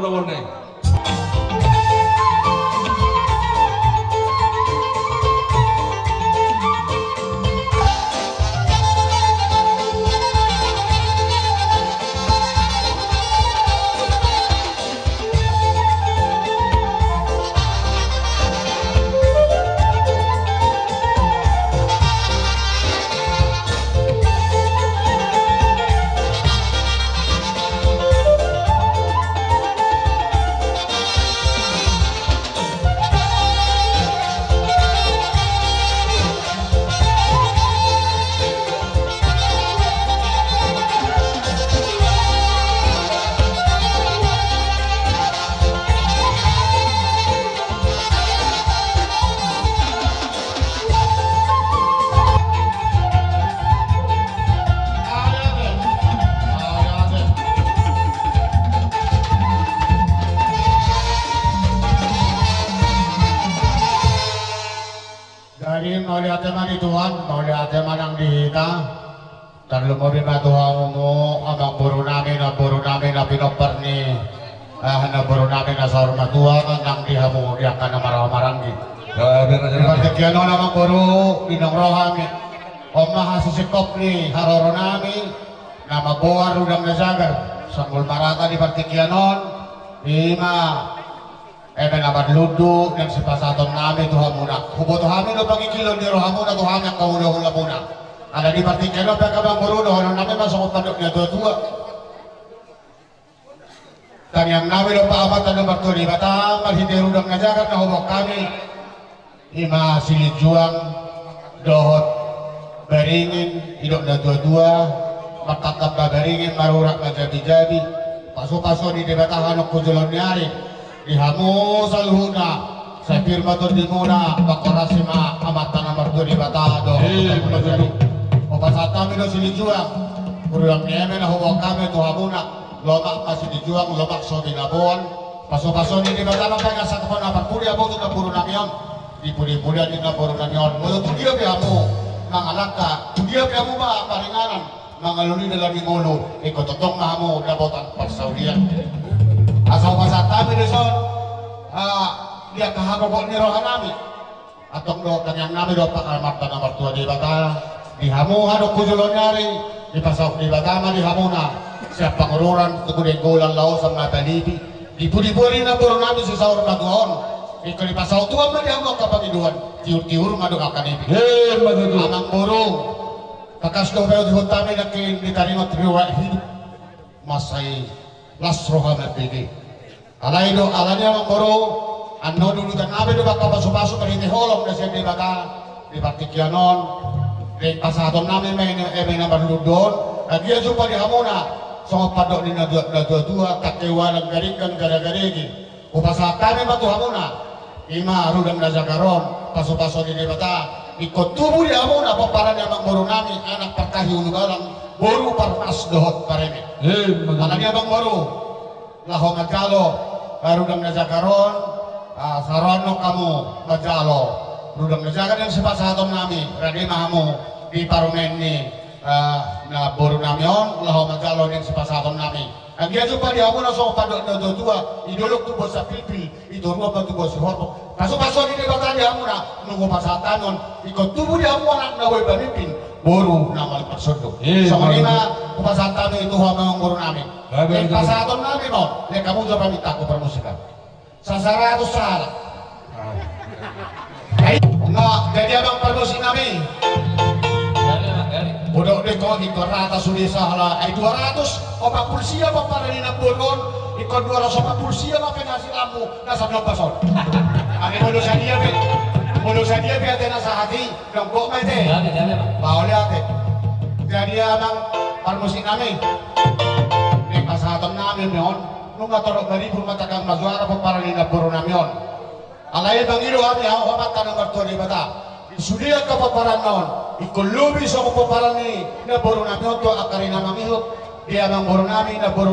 lawan nih. Dan lumuri na Tuhan mo amang buru namin na pinoperni na buru namin na sa rumah Tuhan nang dihamu diak ka na marang-maranggi Ipartikyan o namang buru inong rohami o mahasisikop ni haroro namin na magbuwar udang na jagar sanggol marata di partikyanon ima ebe na madludo ng sipasaton namin Tuhan muna hubo Tuhan no pangikilon ni rohamu na Tuhan ang kahula-hula muna ada di partikeno pagkabang murudo ano namin masukot padok niya dua-dua dan yang namin ang paamat na number 2 di Batang malhindirudang na jagat na hubok kami ima silid juang dohot beringin hidok na dua-dua matakap na beringin marurak na jabi-jabi paso-paso di debatahan ng kujulon niyari dihamu sa luhuna sa firma to di muna bakorasima amatan number 2 di Batang dohot pasat kami do sini juang kurang nieme na huwag kami tuhamuna lomak masih dijuang lomak so dinabon paso-paso ni di Batang kaya sa kapon na pagpuli abo na puro namyon di puli-puli din na puro namyon mulo tugiya biamu mga alaka tugiya biamu ba paringanan mga luli na lagi mulo ikototong mahamu dabotan pagsaudian asaw pasat kami do son dia kahagobok ni rohan namin atong do kanyang namin do pakalamat na nomor 2 di Batang dihamu hadok kujulon nyari dipasok di Batama dihamuna siap pengururan kemudian golan laos sama talibi dipudi-pudi na buru namin si sahur maguhon iko dipasok tuan ma dihamu kapangiduan tiur-tiur maduk akan ibi amang buru kakas do beo dihutami nakin ditarima triwa hidup masai lasroha nabidi alay do alanya amang buru ano dulu dan abe do baka pasu-pasu perhiti holong na siya di Batang di partikyanon di pasaton namin may na barludon dia jumpa di hamuna sama padok ni na dua kakewa ng garikan gara-garigi upasa kami batu hamuna ima rudang na zakaron paso-paso di Batang ikut tubuh di hamuna paparan yang baru nami anak perkahi ulugalang baru parpas dohot pareme anak dia bang baru laho majalo rudang na zakaron sarono kamu majalo rudang na zakaron yang sepasaton nami radi mahamu di parumen ni na boru namyon laho magalon yang sepasaton nami ang dia jumpa di hamuna so padok na dua idolok tubo sa pilpil idolok na tubo si horpo paso-paso di Batang di hamuna nunggu pasatanon ikut tubuh di hamuna na way banipin boru na malipasodok so kanina kupasatan itu hamang boru nami yang pasaton nami no yang kamu jawab minta ko permusikan sasara atau salah jadi abang permusik nami udah dekon ikut rata sudah salah 200 opak pulsia apa pada nina bonon ikut 200 pulsia apa ngasih lampu nasa pasol angin mulut saya dia tena sahati dongkok mete mau lihat jadi abang permusik nami nek pasatan nami meon nunga torok dari rumah takang mazuara apa pada nina bonon namion alai bang ilu kami hawa mata nomor 2 di Batang sudia ka paparan naon ikulubi sa paparan ni na boru namion to akarina mamihok dia bang boru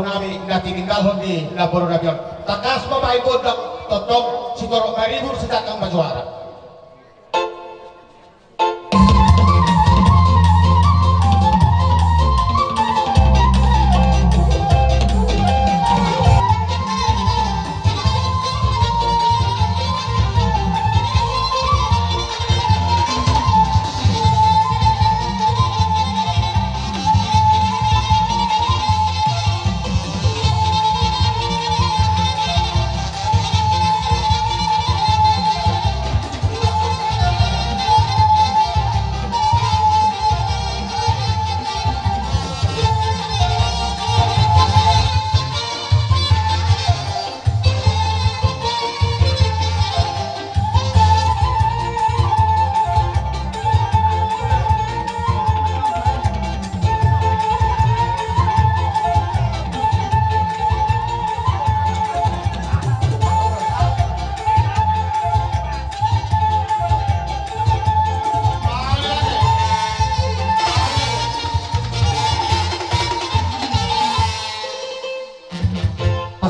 nami na tininggalhon di na boru namion takas babae bodang totong si torok maribur si takang majuara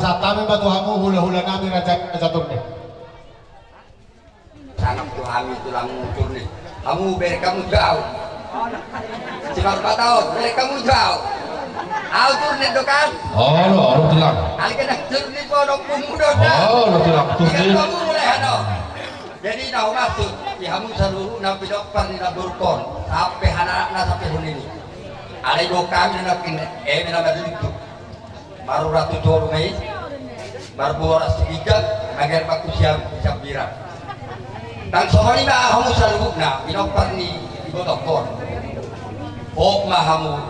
pasat kami batuhamu hula-hula namin raja turne. Sangat Tuhan itu lang turne. Kamu beri kamu jauh. Cuma 4 tahun, beri kamu jauh. Aku turne do kan? Lo tilang. Ali kena turne po dong pemuda. Lo tilang turne. Kamu mulai ano. Jadi nak maksud, kamu seluruh nabi dokter di Burkon sampai anak-anak sampai hari ini. Ada dua kami nak nama itu. Baru ratu jor mai, baru boras tiga, agar baku siap birak. Dan soal ini kamu seluruh nak dokter ni ibu dokter. Oh mahamu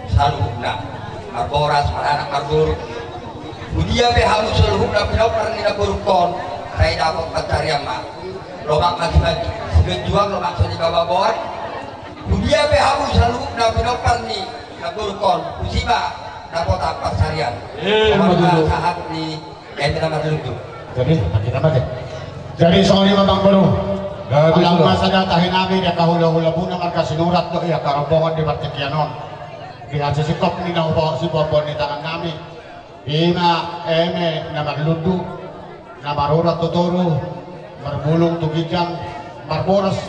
seluruh nak, boras anak baru. Kemudian kamu seluruh nak dokter di Burkon. Saya dapat pencarian mak, lobak mati-mati, sejuang lobak seni bawa bawah. Dia behamu selalu nabi dokter ni, naburkon, musibah, dapat apa pencarian. Orang sahat ni, yang nama dulu. Jadi, kita mati. Jadi soalnya memang baru. Alam masa datahin namin ya kahula-hula muna marka sinurat do ya karombongan di Bartekianon. Di hasil sikop ni na upo si Bobo ni tangan namin. Ima eme na magludu. Na marurat tuturo, marbulong tugidjang, marboras,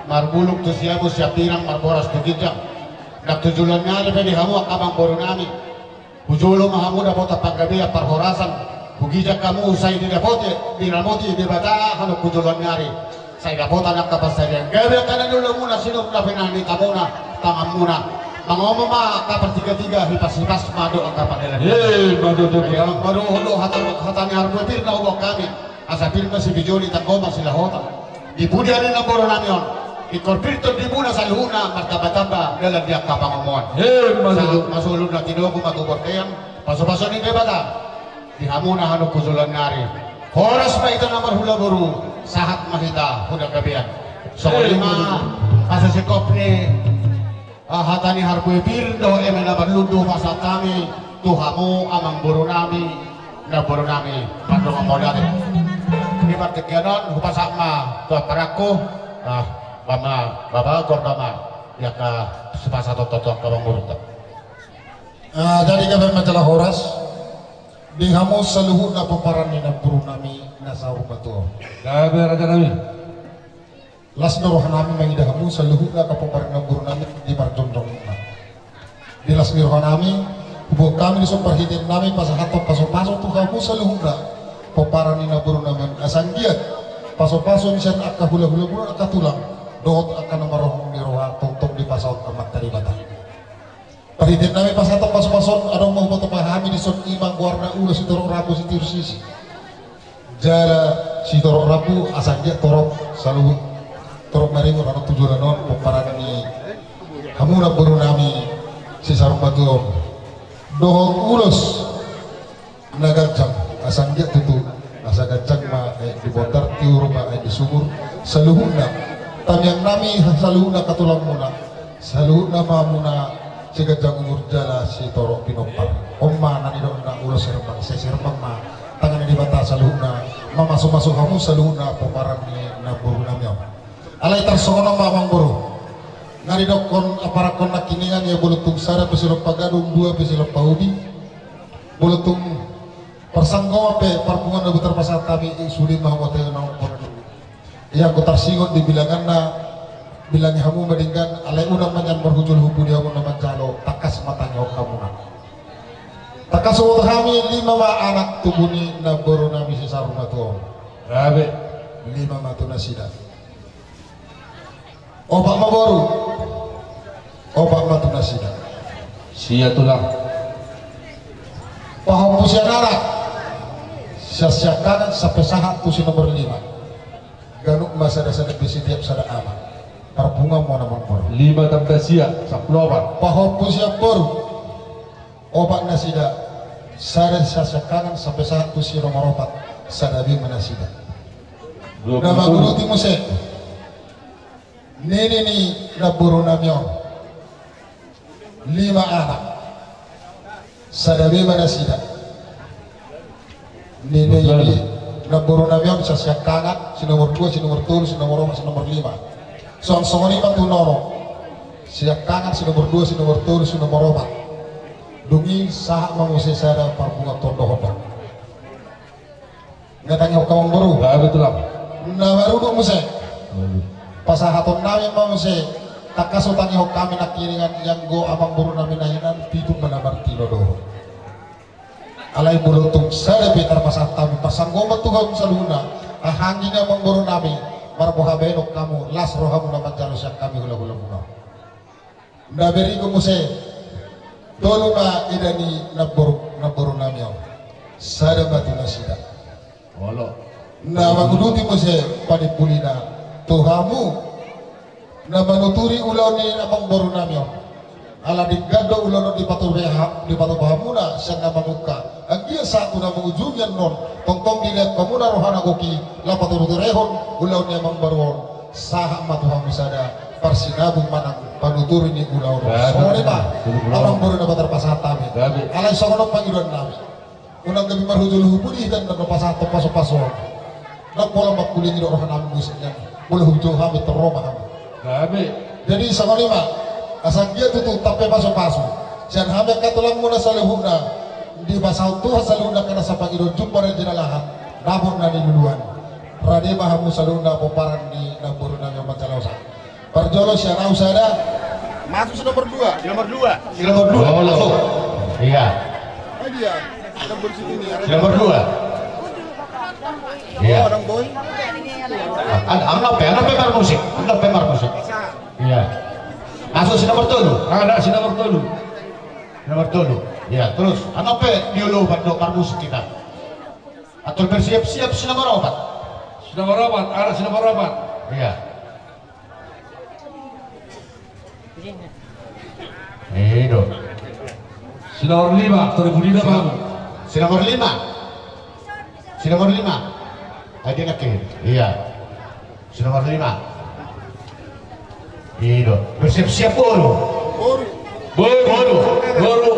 marbulong tu siyamu siyapirang marboras tugidjang. Nagtujulan nga rin pwede hamu akamang boro namin. Pujulo mahamu na po tapagabi at parhorasan. Bugidjang kamu usay di napote, di namoti, di bata, hanok pujulan nga rin. Say napota ng kapasarian. Gawin ka na nulo muna, sinong na pinanita muna, tangam muna. Mga umama kapartiga-tiga hipas-hipas mado ang kapanilan. Mado to. Ang baru hulo hatani harbuetir na ubok kami. Asa pirma si Bijoli tangoma sila hota. Ipudia rin ang boro namin yun. Ikorpirto di muna sa luhuna martaba-taba dalam dia kapangamuan. Masulog na tinugo matubor kayang paso-paso ni bebata. Dihamuna hanok kusulan ngari. Horas pa ito na marhula buru sahat mahita huda gabian. So lima kasasikop ni hatani harbuetir do emena berludu masa kami tuhamu amang buru nami na buru nami pandong modal. Ini Bartekianon hupasakma tuh paraku bama baba gordama ya ka sepasa toto kabang burut. Jadi kami majalah Horas di hamu seluhur na peparani na buru nami na sahu batu. Gabe raja nami. Las noroh nami mengidah hamu seluhur na peparani na buru nami di Barjondong. Di las noroh nami hubung kami di sumber hidup nami pasahato paso-paso tuh hamu seluhur na peparani na buru nami asanggiat paso-paso misalnya akka hula-hula buru akka tulang dohot akka namarohong di roha tong-tong di pasaut amat dari batang. Pahidin namin pasatok paso-pason anong mau pahami di son imang warna ulo si torok rabu si tirsisi jara si torok rabu asangnya torok selalu torok marimu anong tujuan non pemparan ni hamuna buru nami si sarung batu dohot ulos nagajang asangnya tutu asa gajang ma di botar tiuru ma di sumur saluhuna tamyang nami saluhuna katulang muna saluhuna ma muna si gajang umur jala si torok pinompar omma nani do na ulo serembang si serembang ma tangan di bata saluhuna ma masuk kamu saluhuna pemparan ni na buru namyo alay tarsono ma mang buru ngari do kon aparakon na kiningan ya bulutung sara pesilop pagadung dua pesilop paudi bulutung persanggawa pe parpungan na butar pasat kami suli ma hotel na iya ko tarsingon di bilangan na bilangnya kamu mendingkan alai unang manyan berhujul hubu dia mau nama calo takas matanya kamu nak takas waktu kami 5 anak tubuni na boro nami si sarunga tuh Gabe 5 matu nasida opak ma baru opak matu nasida sia tulang paham pusia anak sia kanan sampai sahat tuh si nomor 5 ganuk masa dasar besi tiap sada amat Parbunga mo naman po 5 tambah sia 10 pahopun siya baru obat nasida sare sa kanan sampai saat tu si nomor 4 sadabi manasida nama guru timuse nini ni naburu namyo 5 anak sadabi manasida nini ini naburu namyo sa kanan si nomor 2 si nomor 3 si nomor 4 si nomor 5 Song-song ini bantu noro siap kanan si nomor 2 si nomor 3 si nomor 4 dungi sah mengusir saya parbunga tondo hodok ngatanya kawang baru betul lah. nah baru dong musik pasahaton namin mengusir tak kasutangi kami nak kiringan yang go amang baru namin nahinan pitu menabar tilo doh alay bulutung saya betar pasah tabi pasang gomat tuhan saluna ahangin amang baru namin marboha benok kamu las rohamu naman jalos yang kami hula-hula muna na berigo mo se tolo na idani naboro namyaw sada batu na sida Wala. na maguduti mo se panipuli na tuhamu na manuturi ulaw ni amang boro namyaw ala di gado ulaw di patubaha muna siya na mamuka ang iya satu na mengujung yan non tongtong dilihat pamuna rohana koki lapaturuturehon ulaw ni amang baruhon sahak matuhamu sada parsinabung manang panuturi ni ulaw ro semua ba orang baru dapat terpasat kami alay sokono pangiluan nami unang gabi marhujul hubuni dan terpasat paso-paso nak pola makulin ilo rohan namin musiknya boleh hujul kami terroma kami jadi sokono ba asang dia tutup tapi paso-paso siyan kami katulang muna sa luhuna di basaw tuha sa luhuna kana sa pangiluan jumpa rin dinalahan nabor na niluluan rade mahamu sa luhuna poparan di naboro na yung mancalawsa Parjolo siya usada masuk nomor 2 nomor 2 nomor 2 masuk iya dia nomor sini nomor 2 iya orang boy anda pemar musik iya masuk si nomor 3 ada si nomor 3 iya terus anda pe diulu bandok musik kita atau bersiap-siap si nomor 4 ada si nomor 4 iya Itu. Si nomor 5, Toribudina Bang. Si nomor 5. Tadi nak iya. Si nomor 5. Itu. Bersiap-siap bolu. Bolu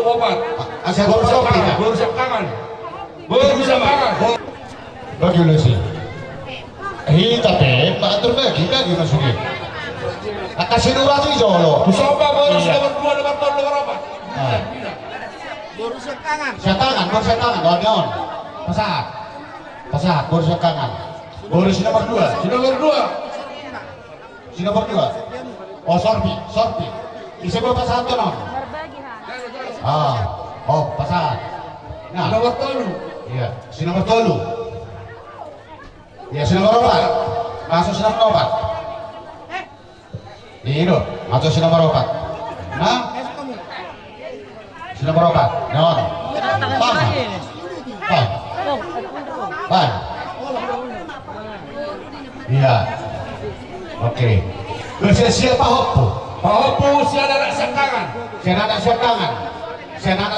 obat. Asal bolu kita. Bolu siap tangan. Bolu siap tangan. Bagi ulasi. Tapi atur bagi masukin. Kasih nurah tu jolo. Coba baru nomor 2 nomor apa? Baru sekangan. Daun. Pasat. Baru sekangan. Baru si nomor 2. Si nomor 2. Oh sorbi. Isi berapa satu non? Oh pasat. Nah. Nomor 3. Iya. Si nomor 3. Ya si nomor 4. Masuk si nomor 4. Itu, masuk si nomor 4. Nah, si nomor 4. Non. Pan. Iya. Oke. Bersiap Pak Hopu. Pak Hopu si anak sekangan. Si anak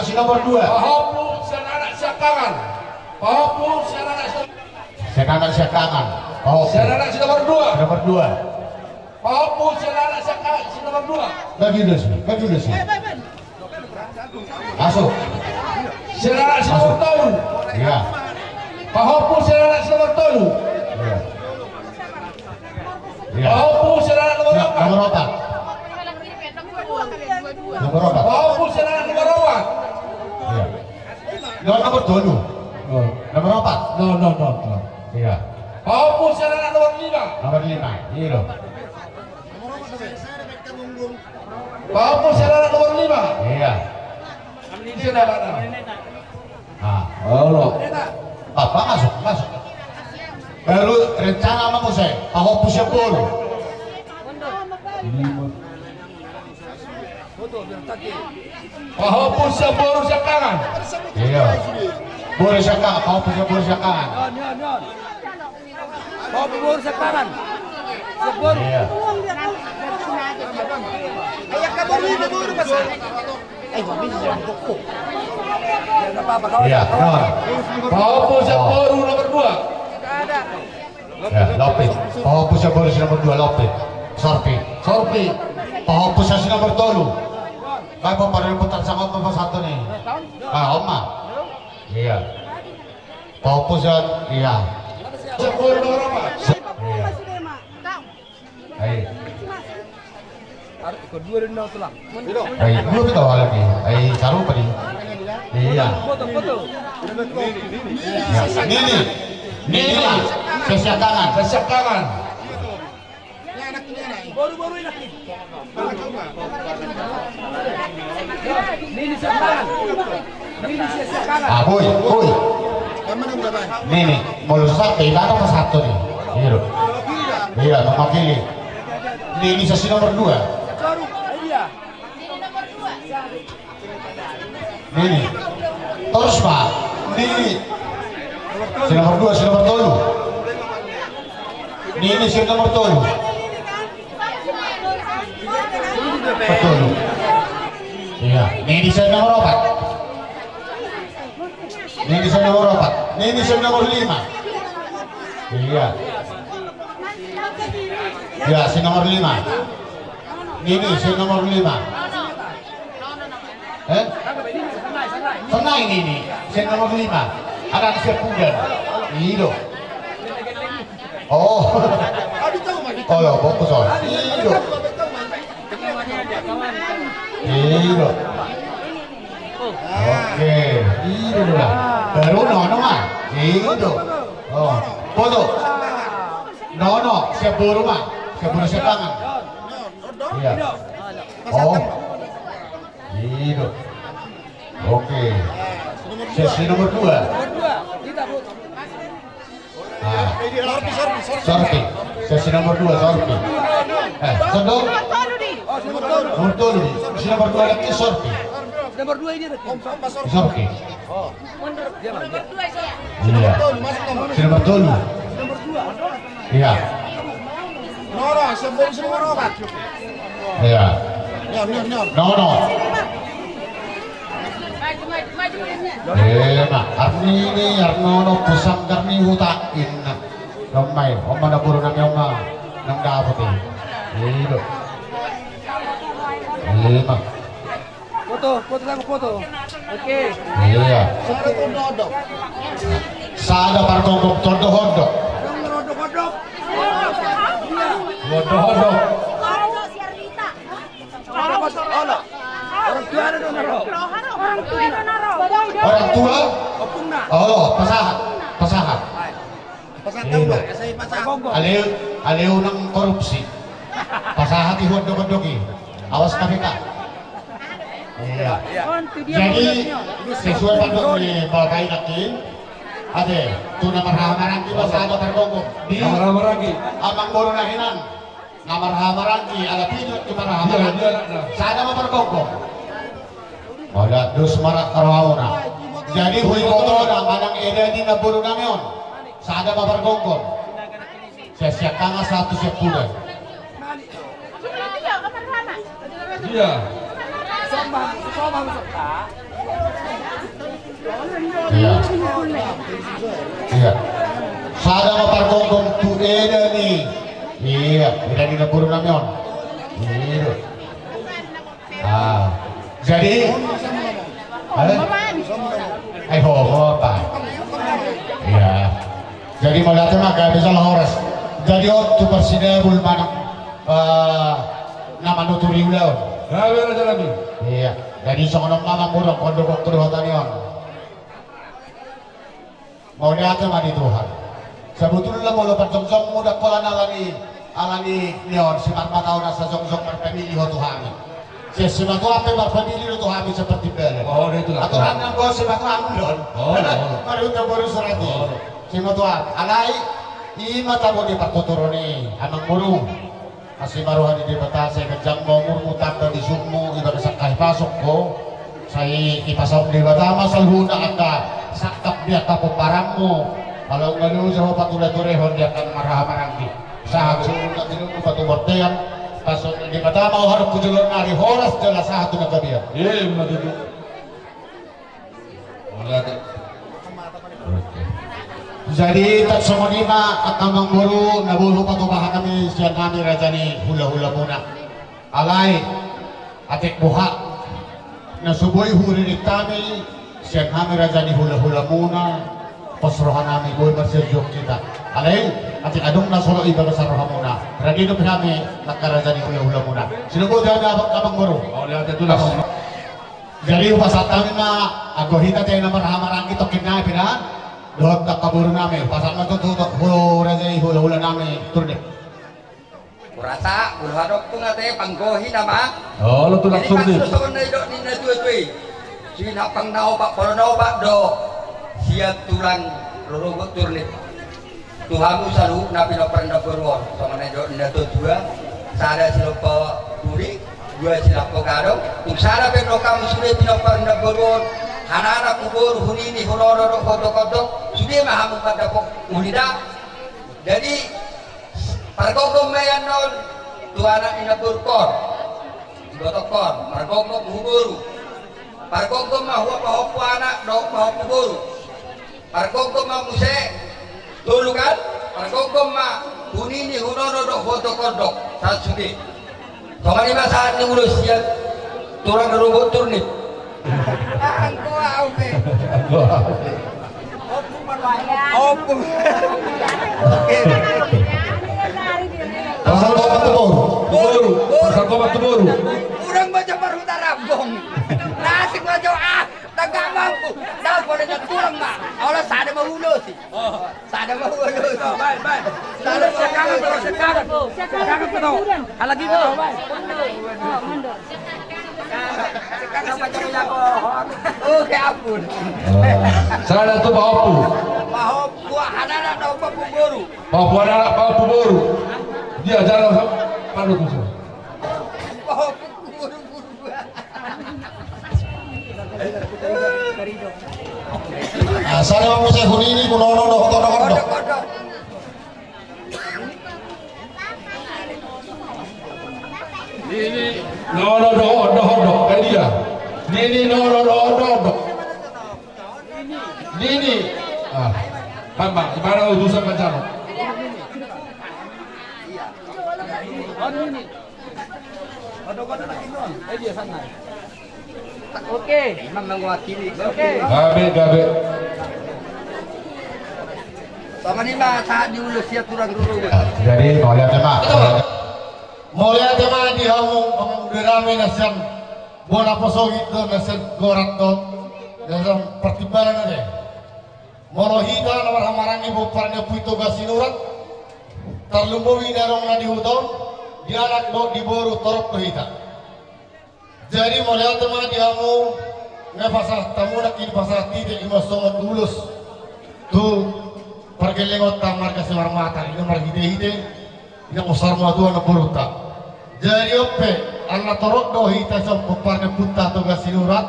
si nomor 2. Pak Hopu si anak sekangan. Si anak sekangan. Si anak si nomor 2. Nomor 2. Pak Hopu si anak sekangan si nomor 2. Bagi dulu sih. Masuk. Si anak si nomor 3. Iya. Pak Hopu si anak si nomor 3. Iya. Pak Hopu si anak nomor 4. Nomor 4. Pak Hopu si anak nomor 4. Iya. Nomor 2. Nomor 4. No. Iya. Pak Hopu si anak nomor 5. Nomor 5. Iya loh. Pak Hopu si anak nomor 5. Iya. Ini sudah mana? Oh, Bapak masuk. Baru rencana sama saya. Pak Hopu siap bolu. Pak Hopu siap boru siap tangan. Iya. Boru siap tangan. Pak Hopu siap boru siap tangan. Pak Hopu boru siap tangan. Siap boru. Iya. Ayak ka boru ini boru pasal. Mami jangan pokok. Jangan apa-apa kau. Iya. Pak Hopu siap boru nomor 2. Ada. Ya, Lopez. Pak Hopu siap boru nomor 2 Lopez. Sorpi. Pak Hopu siap nomor 3. Baik mau pada putar sama nomor 1 nih. Oma. Iya. Pak Hopu siap. Iya. Siap boru nomor apa? Iya. Ayo. Ay, belum tahu lagi. Ay, saru pa din. Iya. Ya, Nini lah. Sesiap tangan. Baru-baru ini. Ah, boy. Nini, melusak iba atau satu nih? Iya, nomor kiri. Nini sesi nomor 2. Nini, terus Pak. Nini. Si nomor 2, si nomor 3. Nini si nomor 3. Betul. Iya, Nini si nomor 4. Nini si nomor 4. Nini si nomor 5. Iya. Ya, si nomor 5. Nini si nomor 5. Senang ini, si nomor 5. Ada siap pugan. Iyo. Oh. Oh, lo fokus on. Iyo. Iyo. Oke, iyo lah. Baru nono mah. Iyo. Oh, foto. Nono, siap buru mah. Siap buru siap tangan. Iya. Oh. Iyo. Oke. Sesi nomor 2. Sorti. Sesi nomor 2 sorti. Sendok. Nomor 2. Sesi nomor 2 lagi sorti. Nomor 2 ini sorti. Iya. Sesi nomor 2. Iya. Noro, sebelum nomor 4. Iya. No. Nah, Arnono pusang karni hutakin. Ramai, oma na puro nang oma nang dapat eh. Iyo. Lima. Foto. Oke. Iya. Sada parkong todo hodok. Hodok. Orang tua? Oh, pasahat. Aliw ng korupsi. Pasahat ihod-dogi. Awas KPK. Iya. Jadi sesuai pandang ni Balkai Nakin, ade tuna marhamarang kita sa tergogok di amang boro nahinan. Ngamarhamarang ki ala pinot ki marhamarang. Sada mapergogok. Oda dus marak karawuna. Jadi hui moto na manang edeni na buru nameon. Sada mapergogok. Siap tangga 1 siap bulan. Iya. Iya. Sada mapergogok tu edeni. Iya, edeni na buru nameon. Iya. Jadi apa? Ya. Jadi malatnya mah gak bisa lahores. Jadi waktu presiden mana nama nuturi ulah. Gawe aja lagi. Iya. Jadi seorang nama buruk kondok waktu hotanion. Mau lihatnya mah di Tuhan. Sebetulnya mau lepas jong-jong muda kola alani nion simat matau nasa jong-jong berpemilih Tuhan. Sematu apa berpemilih Tuhan seperti bela. Oh, itu lah. Aturan yang gua sematu amdon. Oh. Baru kita baru serati. Sematu alai ima tahu di patuturoni anang burung. Asli maruhan di bata saya kejang mau murmutak di summu iba kesakai pasok ko. Saya ipasok di bata masal huna aka sakap dia kapok parangmu. Kalau ngalu jauh patulah-tulehon dia akan marah-marah di. Sahag suruh nak tinuk patu bortean. Pasok di bata mau harus kujulun nari horas jelas satu nagabia. Iya, begitu. Jadi tak semua lima akamang guru nabulu patubahan kami siang kami rajani hula-hula muna. Alay atik buha nasuboy huri kami siang kami rajani hula-hula muna. Pasrohan kami boy berserjok kita. Alay, atin adong na solo iba sa rohamuna. Radi no pinami nakaraja ni hula muna. Sinugo daw na abang guru. Oh, lihat itu lah. Jadi pasatan na agohita tayo naman hamarang ito kinay pinahan. Doon kaburu namin. Pasat na tututok hula raja hula namin turne. Kurasa ulhadok tu ngate panggohi nama. Oh, lo tu nak turun. Ini kan susun na idok ni na tuwe. Sina pang nao pak polo nao pak do. Siap tulang rorogot turne. Tuhamu selalu nabi no pernah berwon sama nejo neto dua sada silopo duri dua silopo kado tuk sada peno kamu sudah pino pernah berwon hanana kubur hunini hunoro kodok sudah mahamu pada pok unida jadi pargogom mayan non tuana ina burkor gotokor pargogom huburu pargogom mahua mahopu anak dok mahopu buru pargogom mahuse dulu kan, pargogom mah hunini hunono dok foto kodok saat suki. Soalnya masa saat ini mulus ya turun robot turun nih. Aku auke. Opung. Oke. Pasal batu boru. Pasal batu boru. Urang baca paruta rambong. Nasi baca tagak mampu. Dah boleh nak turun mah. Allah sada mahulo sih. Sada mahulo. Baik. Sada sekarang. Sekarang betul. Lagi betul. Mundur. Sekarang baca bohong. Oke ampun. Sada tu bahu. Bahu buah anak dah bahu boru. Bahu anak bahu boru. Dia jalan pada tu. Bahu boru. Asal yang musik hunini kunono dok kodok. Ini no kan dia. Ini no. Ini. Ah. Hamba, gimana urusan pacar? Oke, memang mewakili. Oke. Gabe. Sama ni mah saat diulus ya turang dulu. Jadi Mulia tema di hamu derame nasan bola poso itu nasan gorat to dalam pertimbangan ada. Molohita nomor hamarangi buparnya puito gasinurat terlumbuhi darong na dihuton dianak do diboru torok kohita. Jadi mulia tema di hamu ngepasah tamu nak ini pasah titik imasongot ulus tu pergelengot tamar kasih warmata ini marhite yang usar matuan beruta. Jadi ope Allah torok dohi tasam peparnya punta tugas sinurat.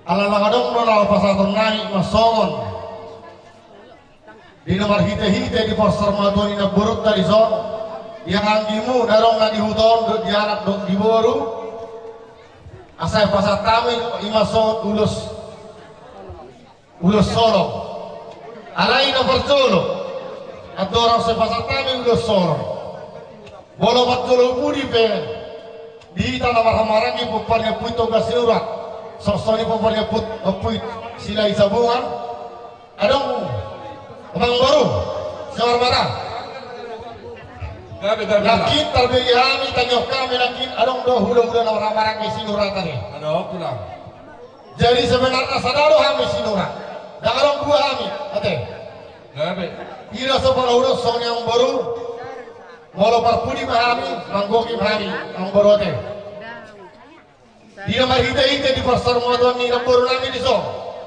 Allah lagadong nolal pasaton naik masongon. Di nomor hite di pasar matuan ini berut dari son. Yang anggimu darong na dihuton di anak dok diboru. Asal pasar tamin imasongon ulus solo. Alai nomor solo. Atau orang sepasar tamin ulus solo. Bolo batolo budi pe di tanah marhamarang puparnya puito gasinurat sosoni puparnya puit sila isabungan adong abang baru sewar marah Gabe. lakin terbiaya kami tanyok kami lakin adong doh hula marhamarang gasinurat tadi Ada pulang. jadi sebenarnya sadaro kami sinurat dan adong dua kami ate Gabe. ira sepuluh urus son yang baru Molo parpudi mahami, manggoki mahami, ang borote. Dia mahite di pasar muatan ni nambor nami di so.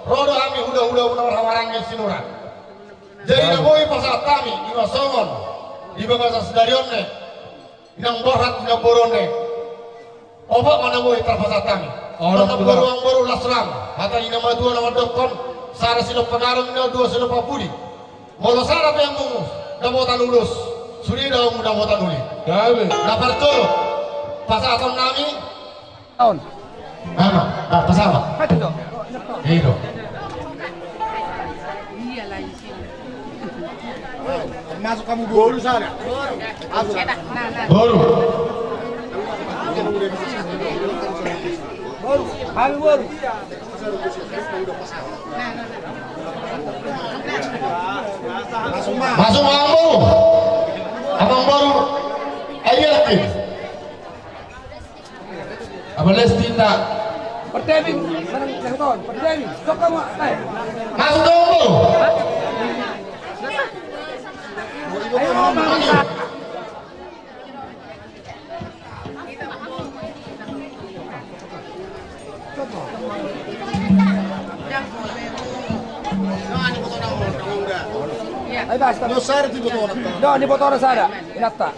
Rodo kami hula hamarang sinura. Jadi naboi pasar kami di masongon, di bangsa sedarion ne, inang borat namboron ne. Obat mana boi terpasar kami. Orang baru lasram, hata ina nama dokon, sara silop pengaruh ina dua silop papudi. Molo sara yang mungus, damotan lulus. Sudah mudah mudah dulu. Gabe. Dapat tolo. Pasal tahun nami. Tahun. Mana? Pasal apa? Betul. Itu. Masuk kamu boru sana. Boru. Boru. Kami boru. Masuk Abang Baru. Ayo lagi. Abang Lesti tak. Pertanding, yang tahun, pertanding, sok kamu, Masuk Abang Baru. ayo ngomong. Ayo basta. No, di motor sana. Inata.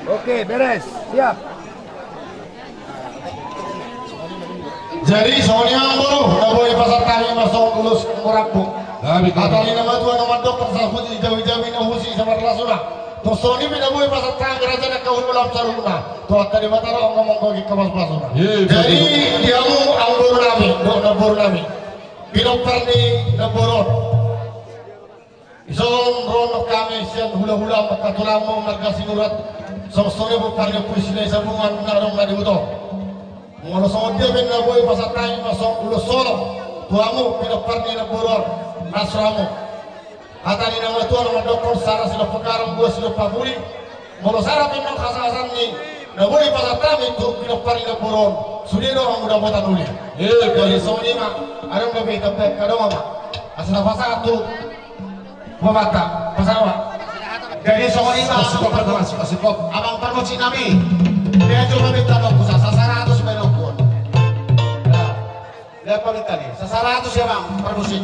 Oke, beres. Siap. Jadi soalnya Baru udah boleh pasar kami masuk tulus murabu. Atau ini nama tuan nama dokter sahuji jauh-jauh ini husi sama rasulullah. Terus ini tidak boleh pasar kami kerajaan kau ulam saruna. Tuh tadi mata orang ngomong kau kemas pasuna. Jadi dia mau anggur nami, nabur nami. Binok perni naburon. Isom ronok kami siang hula-hula makatulamu marga sinurat. Sama-sama bukannya puisi dari sambungan narong nadi utong. Ngono sama dia benda boy pasal tanya masuk ulo solo tuamu pindah pergi na buror nasramu atani nama tuan nama dokter sara sila pekaram gua sila pabuli ngono sara pindah kasasan ni na boy pasal tanya itu pindah pergi na buror sudah orang muda botan uli dari soni mah ada lebih tempat kadang mah asal pasal tu pemata pasal apa dari soni mah asipok abang permuci nami dia cuma minta dok sasara atau sebelum lihat pamit tadi, sasaran itu siapa bang? Permusik.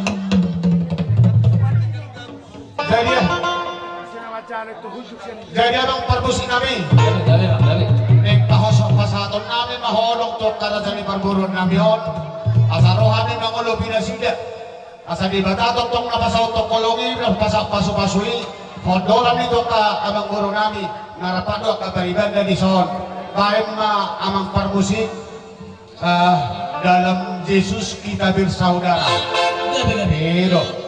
Jadi abang permusik kami. Nek pahosok pasaton kami mahodok tok kada jadi perburuan kami on. Asa rohani nangolo pinasida. Asa di batatok tok napasau tok kolongi pasak pasu-pasui. Hodolan itu ka abang guru kami ngarapado ka baribanda di son. Baik ma amang permusik. Dalam Yesus kita bersaudara. Hidup.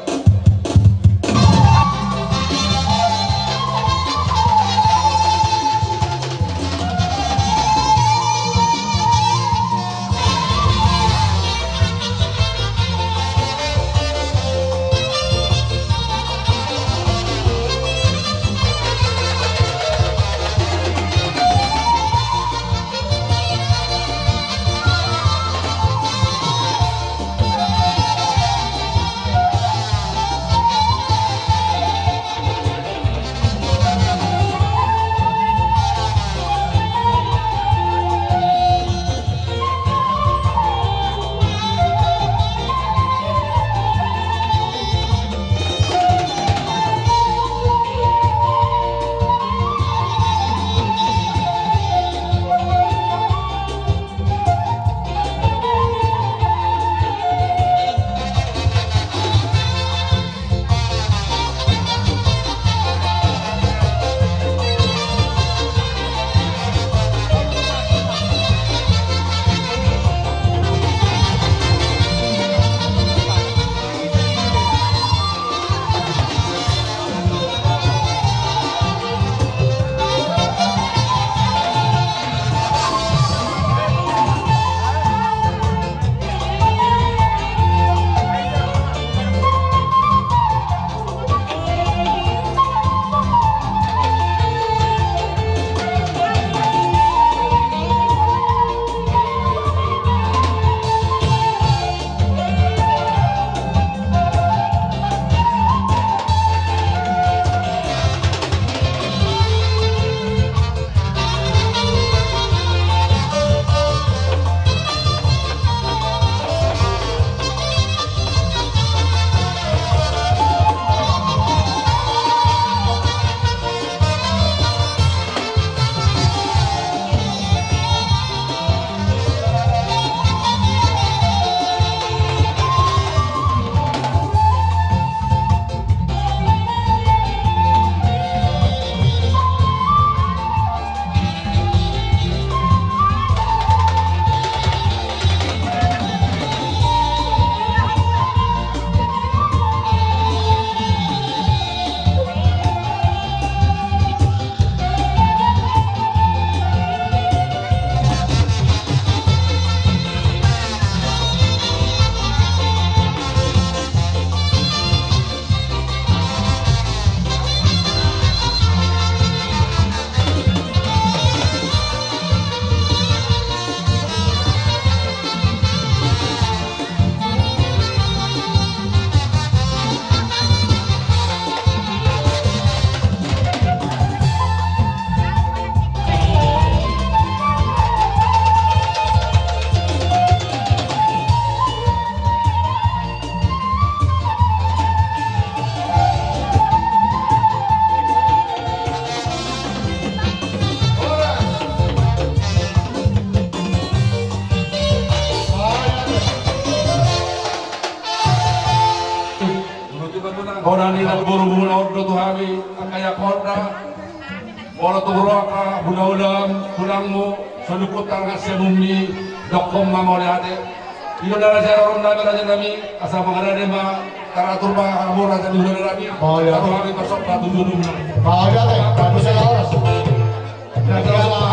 nila buru-buru ordo tuhami akaya konda wala tuhuroka buda-udam kulangmu sodukutang asyamumi dokom mamolade iyo dara jaya orang nabi nami asa mengadade ma taratur ba kabur aja dulu nabi atau kami besok batu dulu Ada teh, bagus ya harus. kalau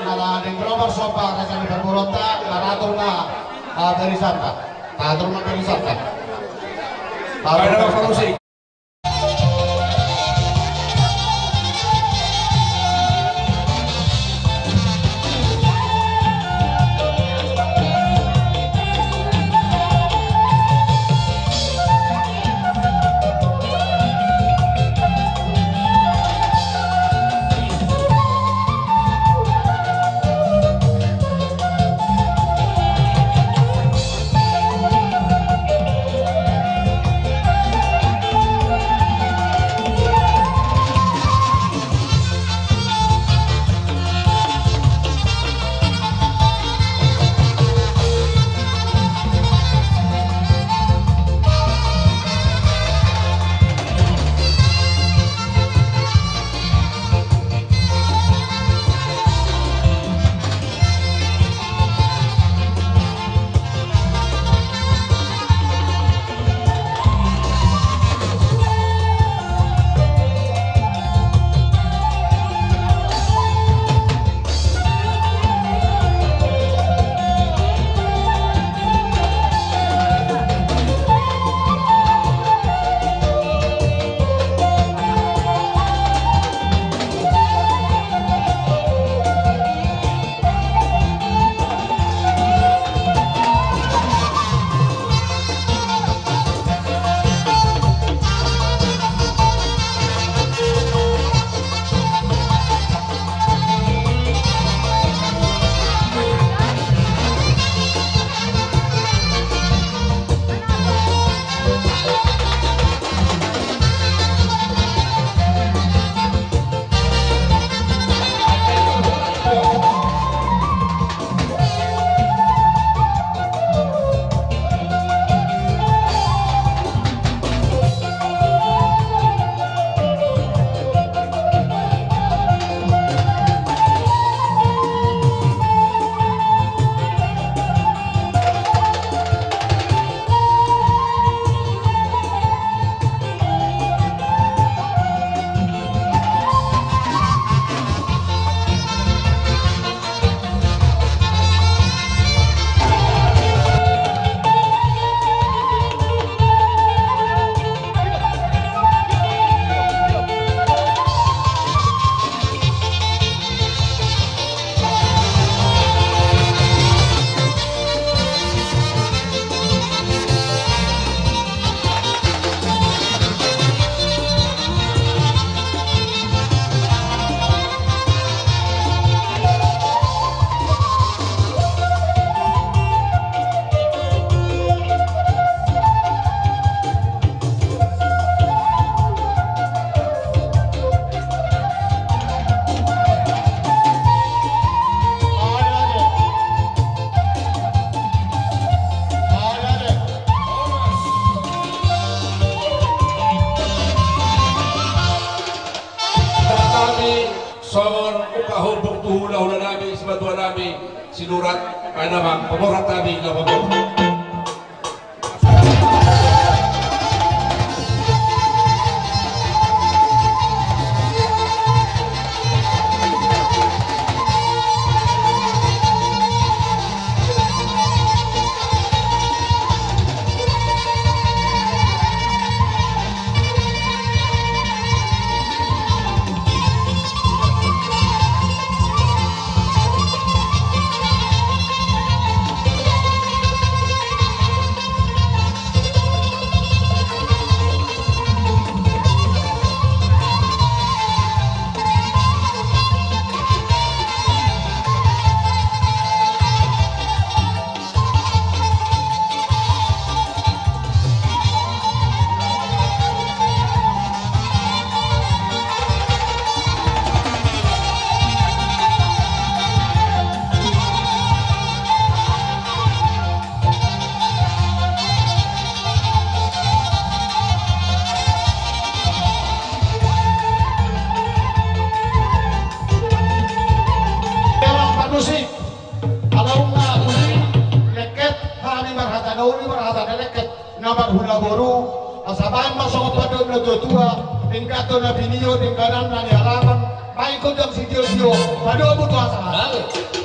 Ala ada yang beromor sopa kasih berbolota, karatur na dari sana, karatur na dari sana. ada solusi. sinurat nama pemorat tadi uli merasa deket nabat hula boru asabahan masuk pada na tua tingkato na binio tingkanan na halaman baik ko jam si Dio pada butuh asa